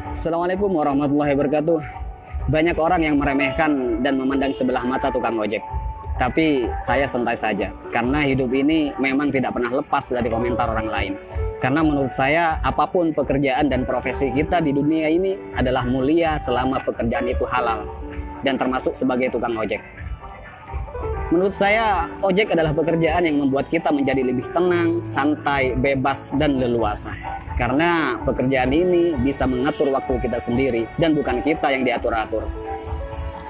Assalamualaikum warahmatullahi wabarakatuh. Banyak orang yang meremehkan dan memandang sebelah mata tukang ojek. Tapi saya santai saja, karena hidup ini memang tidak pernah lepas dari komentar orang lain. Karena menurut saya, apapun pekerjaan dan profesi kita di dunia ini adalah mulia selama pekerjaan itu halal, dan termasuk sebagai tukang ojek. Menurut saya, ojek adalah pekerjaan yang membuat kita menjadi lebih tenang, santai, bebas, dan leluasa. Karena pekerjaan ini bisa mengatur waktu kita sendiri dan bukan kita yang diatur-atur.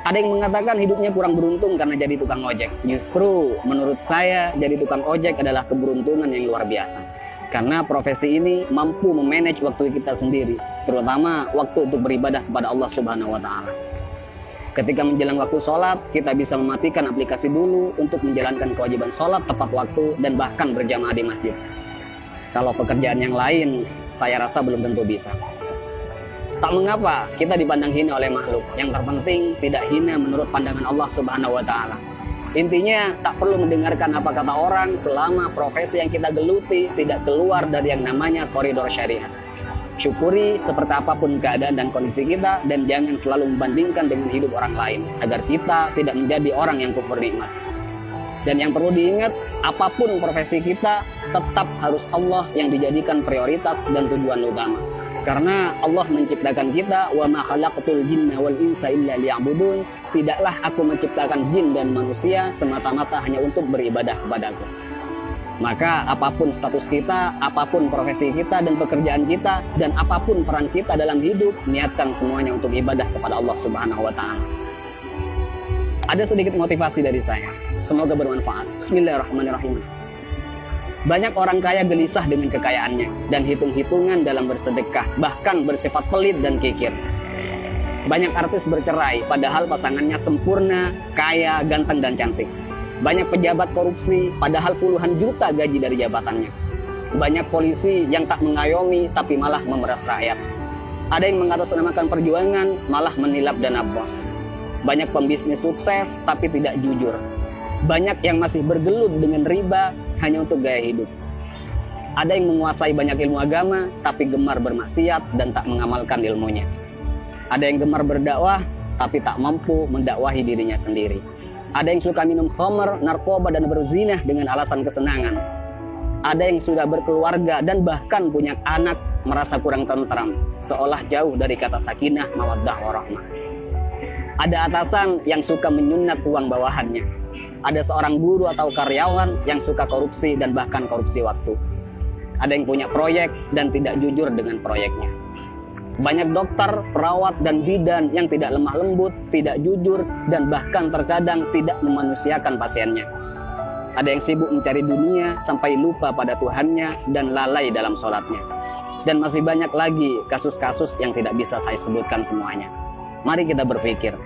Ada yang mengatakan hidupnya kurang beruntung karena jadi tukang ojek. Justru menurut saya, jadi tukang ojek adalah keberuntungan yang luar biasa. Karena profesi ini mampu memanage waktu kita sendiri, terutama waktu untuk beribadah kepada Allah Subhanahu wa Ta'ala. Ketika menjelang waktu sholat, kita bisa mematikan aplikasi dulu untuk menjalankan kewajiban sholat tepat waktu dan bahkan berjamaah di masjid. Kalau pekerjaan yang lain, saya rasa belum tentu bisa. Tak mengapa kita dipandang hina oleh makhluk. Yang terpenting tidak hina menurut pandangan Allah Subhanahu wa Ta'ala. Intinya tak perlu mendengarkan apa kata orang selama profesi yang kita geluti tidak keluar dari yang namanya koridor syariat. Syukuri seperti apapun keadaan dan kondisi kita, dan jangan selalu membandingkan dengan hidup orang lain agar kita tidak menjadi orang yang kufur nikmat. Dan yang perlu diingat, apapun profesi kita tetap harus Allah yang dijadikan prioritas dan tujuan utama. Karena Allah menciptakan kita, wa ma khalaqtul jinna wal insa illa liya'budun. Tidaklah aku menciptakan jin dan manusia semata-mata hanya untuk beribadah kepadaku. Maka apapun status kita, apapun profesi kita dan pekerjaan kita, dan apapun peran kita dalam hidup, niatkan semuanya untuk ibadah kepada Allah Subhanahu wa Ta'ala. Ada sedikit motivasi dari saya, semoga bermanfaat. Bismillahirrahmanirrahim. Banyak orang kaya gelisah dengan kekayaannya dan hitung-hitungan dalam bersedekah, bahkan bersifat pelit dan kikir. Banyak artis bercerai padahal pasangannya sempurna, kaya, ganteng dan cantik. Banyak pejabat korupsi, padahal puluhan juta gaji dari jabatannya. Banyak polisi yang tak mengayomi, tapi malah memeras rakyat. Ada yang mengatasnamakan perjuangan, malah menilap dana bos. Banyak pembisnis sukses, tapi tidak jujur. Banyak yang masih bergelut dengan riba, hanya untuk gaya hidup. Ada yang menguasai banyak ilmu agama, tapi gemar bermaksiat dan tak mengamalkan ilmunya. Ada yang gemar berdakwah, tapi tak mampu mendakwahi dirinya sendiri. Ada yang suka minum khamr, narkoba, dan berzinah dengan alasan kesenangan. Ada yang sudah berkeluarga dan bahkan punya anak merasa kurang tentram, seolah jauh dari kata sakinah, mawaddah, warahmah. Ada atasan yang suka menyunat uang bawahannya. Ada seorang guru atau karyawan yang suka korupsi dan bahkan korupsi waktu. Ada yang punya proyek dan tidak jujur dengan proyeknya. Banyak dokter, perawat, dan bidan yang tidak lemah lembut, tidak jujur, dan bahkan terkadang tidak memanusiakan pasiennya. Ada yang sibuk mencari dunia sampai lupa pada Tuhannya dan lalai dalam sholatnya. Dan masih banyak lagi kasus-kasus yang tidak bisa saya sebutkan semuanya. Mari kita berpikir,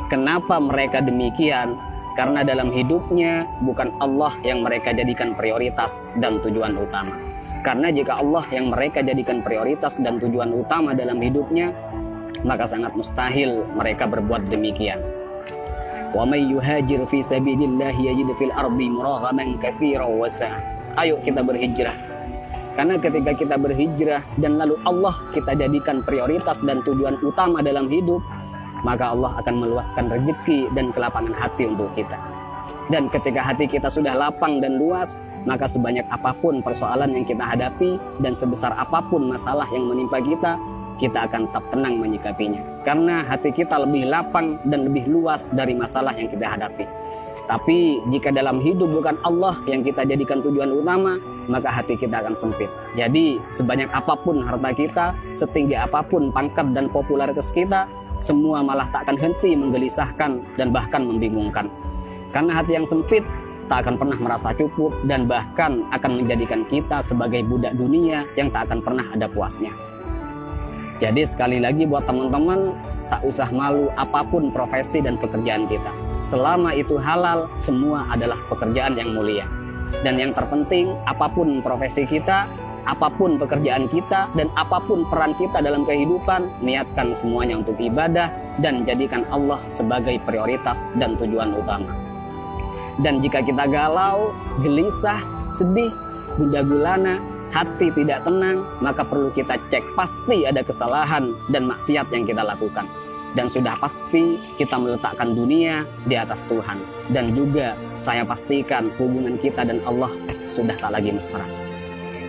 kenapa mereka demikian? Karena dalam hidupnya bukan Allah yang mereka jadikan prioritas dan tujuan utama. Karena jika Allah yang mereka jadikan prioritas dan tujuan utama dalam hidupnya, maka sangat mustahil mereka berbuat demikian. Wa may yuhajir fi sabilillahi yajid fil ardi muraghaman katsiran wa sa'a. Ayo kita berhijrah. Karena ketika kita berhijrah dan lalu Allah kita jadikan prioritas dan tujuan utama dalam hidup, maka Allah akan meluaskan rezeki dan kelapangan hati untuk kita. Dan ketika hati kita sudah lapang dan luas, maka sebanyak apapun persoalan yang kita hadapi dan sebesar apapun masalah yang menimpa kita akan tetap tenang menyikapinya. Karena hati kita lebih lapang dan lebih luas dari masalah yang kita hadapi. Tapi jika dalam hidup bukan Allah yang kita jadikan tujuan utama, maka hati kita akan sempit. Jadi sebanyak apapun harta kita, setinggi apapun pangkat dan popularitas kita, semua malah tak akan henti menggelisahkan dan bahkan membingungkan. Karena hati yang sempit tak akan pernah merasa cukup dan bahkan akan menjadikan kita sebagai budak dunia yang tak akan pernah ada puasnya. Jadi sekali lagi buat teman-teman, tak usah malu apapun profesi dan pekerjaan kita. Selama itu halal, semua adalah pekerjaan yang mulia. Dan yang terpenting, apapun profesi kita, apapun pekerjaan kita, dan apapun peran kita dalam kehidupan, niatkan semuanya untuk ibadah dan jadikan Allah sebagai prioritas dan tujuan utama. Dan jika kita galau, gelisah, sedih, gundah gulana, hati tidak tenang, maka perlu kita cek. Pasti ada kesalahan dan maksiat yang kita lakukan. Dan sudah pasti kita meletakkan dunia di atas Tuhan. Dan juga saya pastikan hubungan kita dan Allah sudah tak lagi mesra.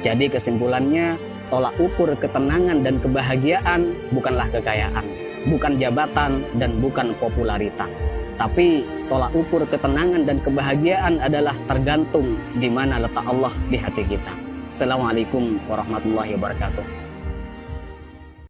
Jadi kesimpulannya, tolak ukur ketenangan dan kebahagiaan bukanlah kekayaan, bukan jabatan, dan bukan popularitas. Tapi tolak ukur ketenangan dan kebahagiaan adalah tergantung di mana letak Allah di hati kita. Assalamualaikum warahmatullahi wabarakatuh.